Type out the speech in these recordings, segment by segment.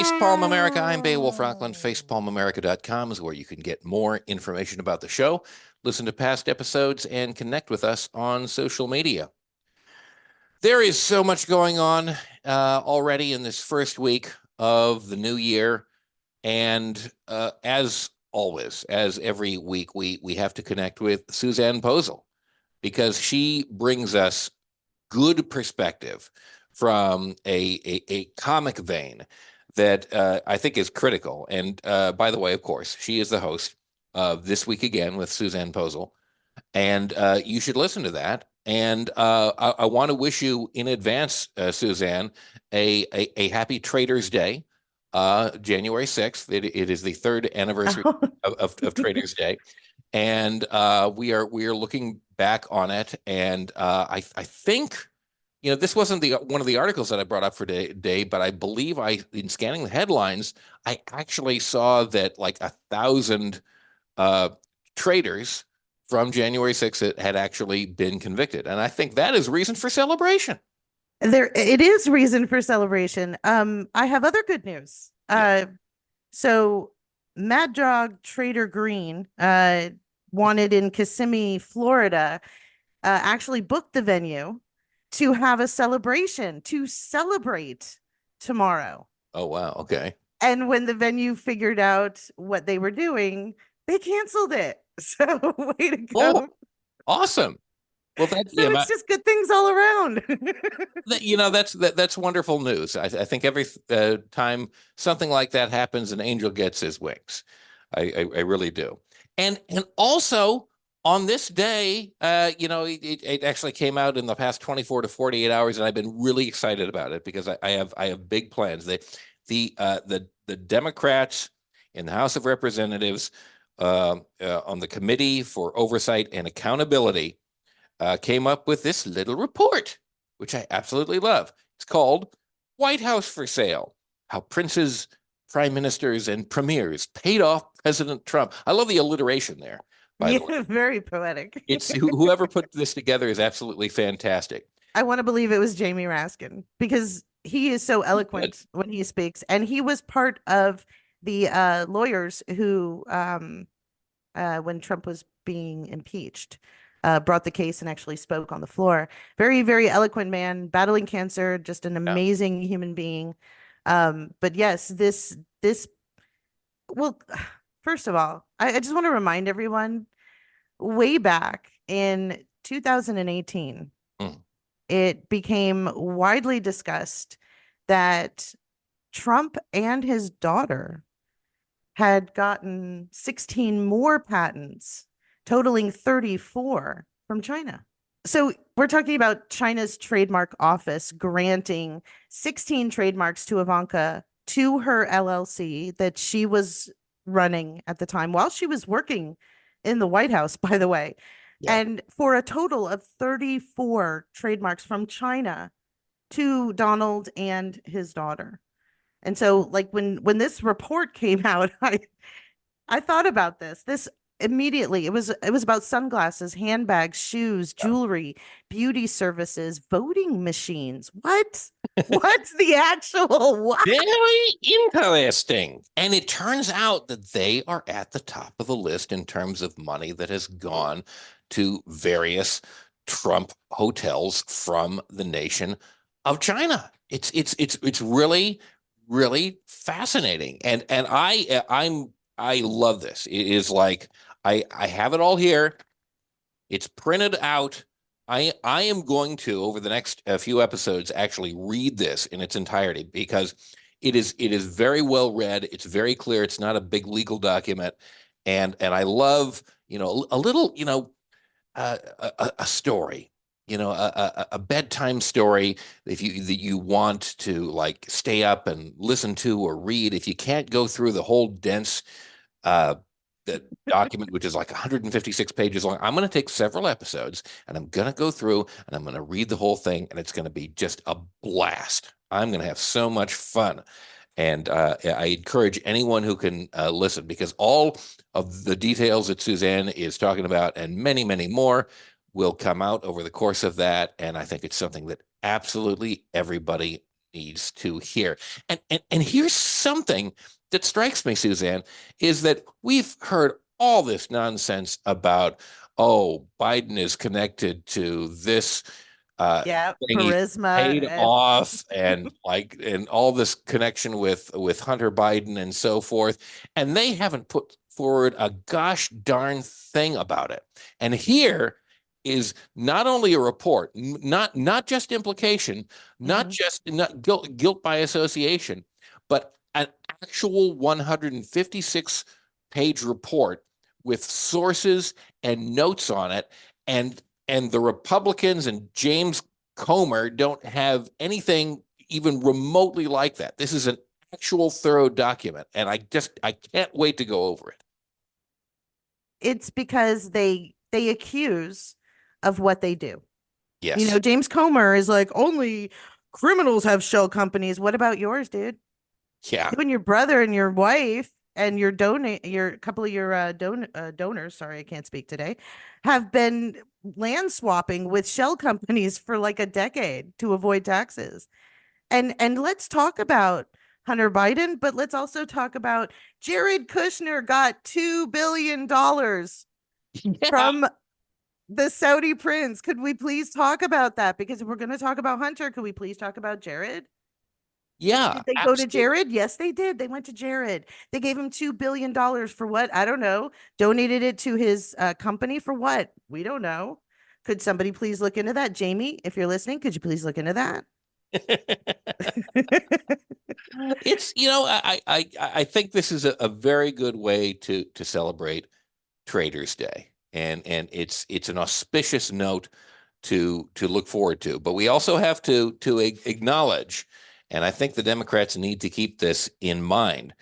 Facepalm America. I'm Beowulf Rockland. Facepalmamerica.com is where you can get more information about the show, listen to past episodes, and connect with us on social media. There is so much going on already in this first week of the new year. And as always, as every week, we have to connect with Susanne Posel because she brings us good perspective from a comic vein that I think is critical. And by the way, of course, she is the host of This Week Again with Susanne Posel. And you should listen to that. And I want to wish you in advance, Susanne, a happy Trader's Day, January 6th. It is the third anniversary of Trader's Day. And we are looking back on it. And I think, this wasn't one of the articles that I brought up for today, but I believe in scanning the headlines, I actually saw that like 1,000 traders from January 6th had actually been convicted. And I think that is reason for celebration. It is reason for celebration. I have other good news. So Mad Dog Trader Green, wanted in Kissimmee, Florida, actually booked the venue to have a celebration to celebrate tomorrow. Oh, wow. Okay. And when the venue figured out what they were doing, they canceled it. So way to go. Oh, awesome. Well, it's just good things all around. That's wonderful news. I think every time something like that happens, an angel gets his wings. I really do. And also on this day, it actually came out in the past 24 to 48 hours, and I've been really excited about it because I have big plans. The Democrats in the House of Representatives on the Committee for Oversight and Accountability came up with this little report, which I absolutely love. It's called White House for Sale: How Princes, Prime Ministers, and Premiers Paid Off President Trump. I love the alliteration there, by the way. Very poetic. It's whoever put this together is absolutely fantastic. I want to believe it was Jamie Raskin because he is so eloquent when he speaks. And he was part of the lawyers who, when Trump was being impeached, brought the case and actually spoke on the floor. Very, very eloquent man, battling cancer, just an amazing human being. But yes, well, first of all, I just want to remind everyone, way back in 2018, it became widely discussed that Trump and his daughter had gotten 16 more patents, totaling 34 from China. So we're talking about China's trademark office granting 16 trademarks to Ivanka, to her LLC that she was running at the time while she was working in the White House, by the way. Yeah. And for a total of 34 trademarks from China to Donald and his daughter. And so like when this report came out, I thought about this immediately. It was about sunglasses, handbags, shoes, jewelry, beauty services, voting machines. What's the actual what? Very interesting. And it turns out that they are at the top of the list in terms of money that has gone to various Trump hotels from the nation of China. It's really, really fascinating. And I love this. It is like I have it all here. It's printed out. I am going to, over the next few episodes, actually read this in its entirety because it is very well read. It's very clear. It's not a big legal document, and I love a little a story, a bedtime story that you want to like stay up and listen to or read. If you can't go through the whole dense the document, which is like 156 pages long, I'm going to take several episodes and I'm going to go through and I'm going to read the whole thing, and it's going to be just a blast. I'm going to have so much fun. And I encourage anyone who can listen, because all of the details that Susanne is talking about and many, many more will come out over the course of that. And I think it's something that absolutely everybody needs to hear. And here's something that strikes me, Suzanne, is that we've heard all this nonsense about, oh, Biden is connected to this Yeah, thing he's paid charisma. off, and all this connection with Hunter Biden and so forth, and they haven't put forward a gosh darn thing about it. And here is not only a report, not just implication, not Mhm. just not guilt by association, but an actual 156 page report with sources and notes on it, and the Republicans and James Comer don't have anything even remotely like that. This is an actual thorough document, and I can't wait to go over it. It's because they accuse of what they do. You know, Yes. James Comer is like, only criminals have shell companies. What about yours, dude? Yeah. You and your brother and your wife and your donate your couple of your donors, sorry, I can't speak today, have been land swapping with shell companies for like a decade to avoid taxes. And let's talk about Hunter Biden, but let's also talk about Jared Kushner got $2 billion Yeah. from the Saudi prince. Could we please talk about that? Because if we're going to talk about Hunter, could we please talk about Jared? Yeah. Did they go to Absolutely. Jared? Yes, they did. They went to Jared. They gave him $2 billion for what? I don't know. Donated it to his company for what? We don't know. Could somebody please look into that? Jamie, if you're listening, could you please look into that? It's, I think this is a very good way to celebrate Traders Day, and it's an auspicious note to look forward to. But we also have to acknowledge, and I think the Democrats need to keep this in mind,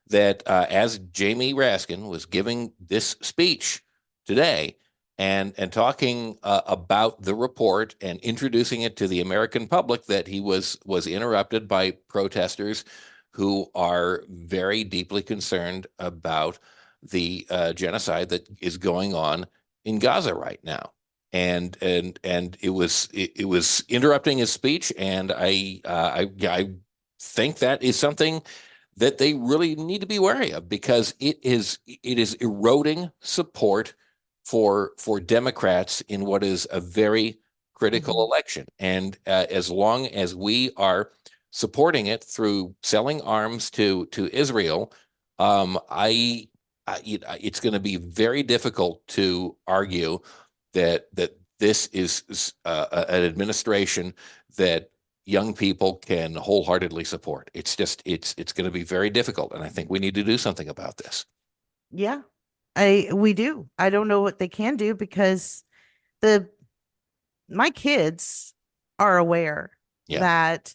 that as Jamie Raskin was giving this speech today and talking about the report and introducing it to the American public, that he was interrupted by protesters who are very deeply concerned about the genocide that is going on in Gaza right now. And it was interrupting his speech, and I think that is something that they really need to be wary of, because it is eroding support for Democrats in what is a very critical Mhm. election. And as long as we are supporting it through selling arms to Israel, it's going to be very difficult to argue that this is an administration that young people can wholeheartedly support. It's going to be very difficult, and I think we need to do something about this. Yeah, we do. I don't know what they can do because the my kids are aware Yeah, that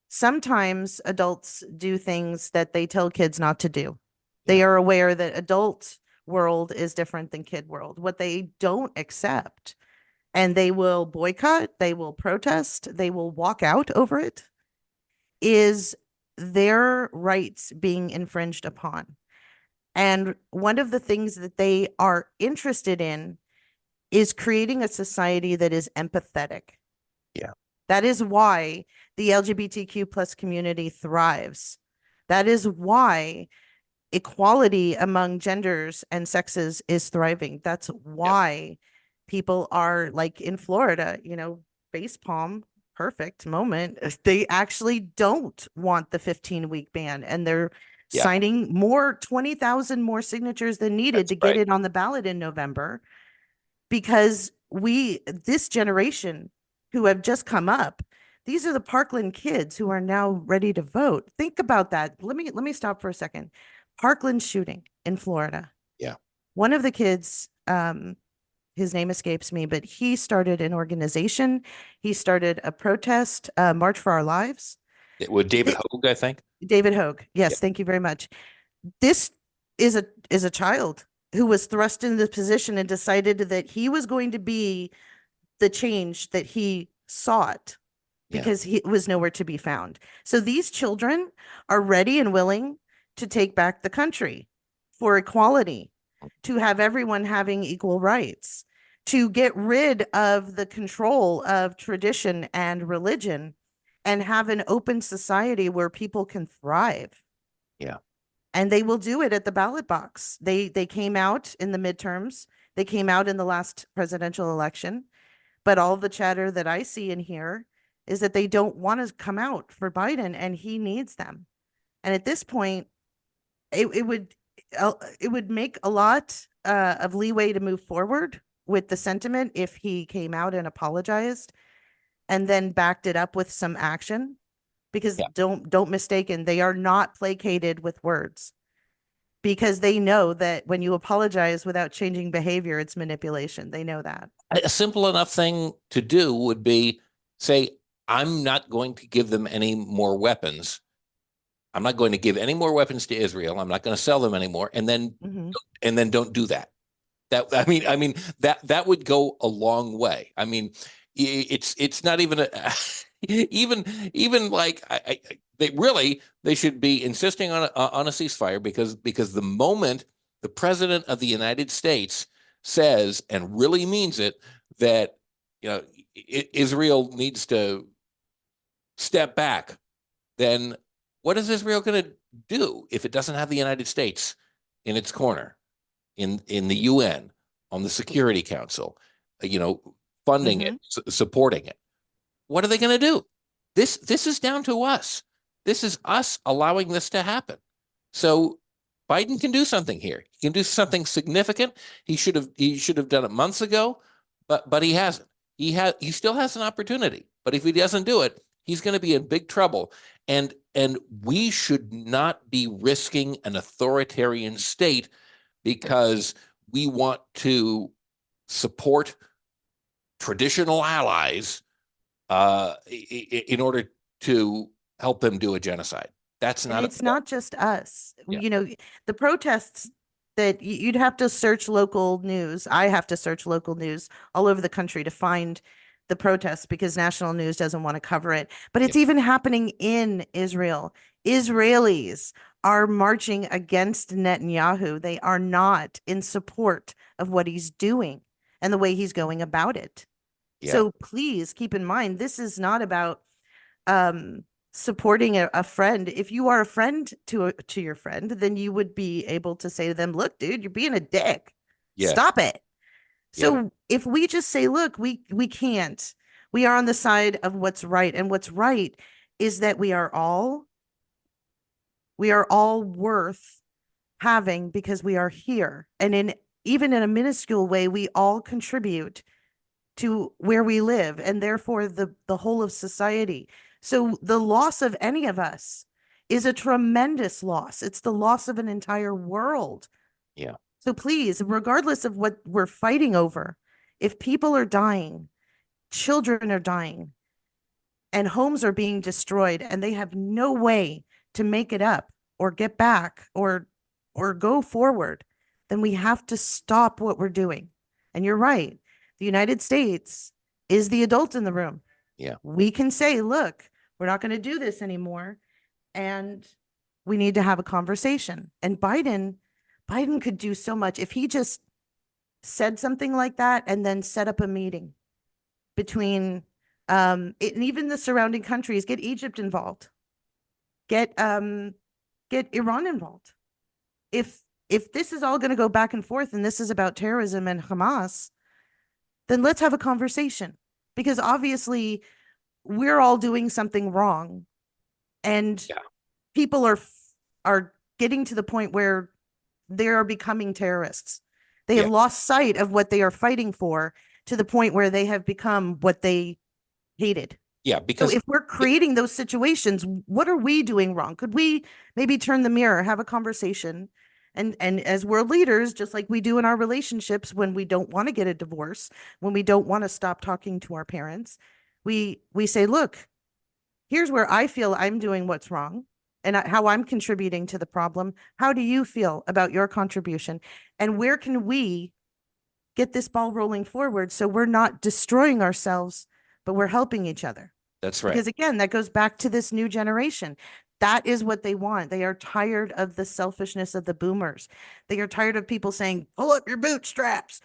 sometimes adults do things that they tell kids not to do. They yeah, are aware that adult world is different than kid world. What they don't accept, and they will boycott, they will protest, they will walk out over it, is their rights being infringed upon. And one of the things that they are interested in is creating a society that is empathetic. yeah, That is why the LGBTQ plus community thrives. That is why equality among genders and sexes is thriving. That's yeah, why people are like in Florida, face palm, perfect moment. They actually don't want the 15-week ban, and they're yeah. signing more 20,000 more signatures than needed That's to get right. it on the ballot in November, because this generation who have just come up, these are the Parkland kids who are now ready to vote. Think about that. Let me stop for a second. Parkland shooting in Florida. Yeah. One of the kids, his name escapes me, but he started an organization. He started a protest, March for Our Lives. With David Th- Hogue, I think. David Hogue. Yeah, Yes, thank you very much. This is a child who was thrust into the position and decided that he was going to be the change that he sought, yeah, because he was nowhere to be found. So these children are ready and willing to take back the country for equality, to have everyone having equal rights, to get rid of the control of tradition and religion. and have an open society where people can thrive. Yeah. And they will do it at the ballot box. They came out in the midterms. They came out in the last presidential election. But all the chatter that I see and hear is that they don't want to come out for Biden, and he needs them. And at this point, it would it would make a lot of leeway to move forward with the sentiment if he came out and apologized and then backed it up with some action. Because Yeah. don't mistaken, they are not placated with words, because they know that when you apologize without changing behavior, it's manipulation. They know that. A simple enough thing to do would be say, I'm not going to give them any more weapons. I'm not going to give any more weapons to Israel. I'm not going to sell them anymore. Mm-hmm. And then don't do that. That I mean that would go a long way. I mean, it's not even even like they should be insisting on a ceasefire because the moment the president of the United States says and really means it that you know Israel needs to step back, then what is Israel going to do if it doesn't have the United States in its corner? In the UN, on the Security Council, you know, funding Mm-hmm. it, supporting it. What are they going to do? This is down to us. This is us allowing this to happen. So Biden can do something here. He can do something significant. He should have done it months ago, but he hasn't. He still has an opportunity. But if he doesn't do it, he's going to be in big trouble. And we should not be risking an authoritarian state because we want to support traditional allies in order to help them do a genocide. That's And not. it's not just us. Yeah. You know, the protests that you'd have to search local news. I have to search local news all over the country to find the protests because national news doesn't want to cover it. But Yeah. it's even happening in Israel. Israelis are marching against Netanyahu. They are not in support of what he's doing and the way he's going about it. Yeah. So please keep in mind, this is not about um supporting a friend. If you are a friend to your friend, then you would be able to say to them, look, dude, you're being a dick, Yes. stop it. Yeah. So if we just say, look, we can't, we are on the side of what's right, and what's right is that we are all worth having because we are here, and in even in a minuscule way we all contribute to where we live and therefore the whole of society. So the loss of any of us is a tremendous loss. It's the loss of an entire world. Yeah. So please, regardless of what we're fighting over, if people are dying, children are dying, and homes are being destroyed and they have no way to make it up or get back or go forward, then we have to stop what we're doing. And you're right. The United States is the adult in the room. Yeah. We can say, look, we're not going to do this anymore, and we need to have a conversation. And Biden could do so much if he just said something like that and then set up a meeting between and even the surrounding countries. Get Egypt involved, get Iran involved. If this is all going to go back and forth and this is about terrorism and Hamas, then let's have a conversation, because obviously we're all doing something wrong, and Yeah. people are getting to the point where they are becoming terrorists. They have Yeah. lost sight of what they are fighting for, to the point where they have become what they hated. Yeah. So Because if we're creating those situations, what are we doing wrong? Could we maybe turn the mirror, have a conversation, and as world leaders, just like we do in our relationships, when we don't want to get a divorce, when we don't want to stop talking to our parents, we say, look, here's where I feel I'm doing what's wrong and how I'm contributing to the problem. How do you feel about your contribution? And where can we get this ball rolling forward so we're not destroying ourselves, but we're helping each other? that's right. Because again, that goes back to this new generation. That is what they want. They are tired of the selfishness of the boomers. They are tired of people saying, pull up your bootstraps.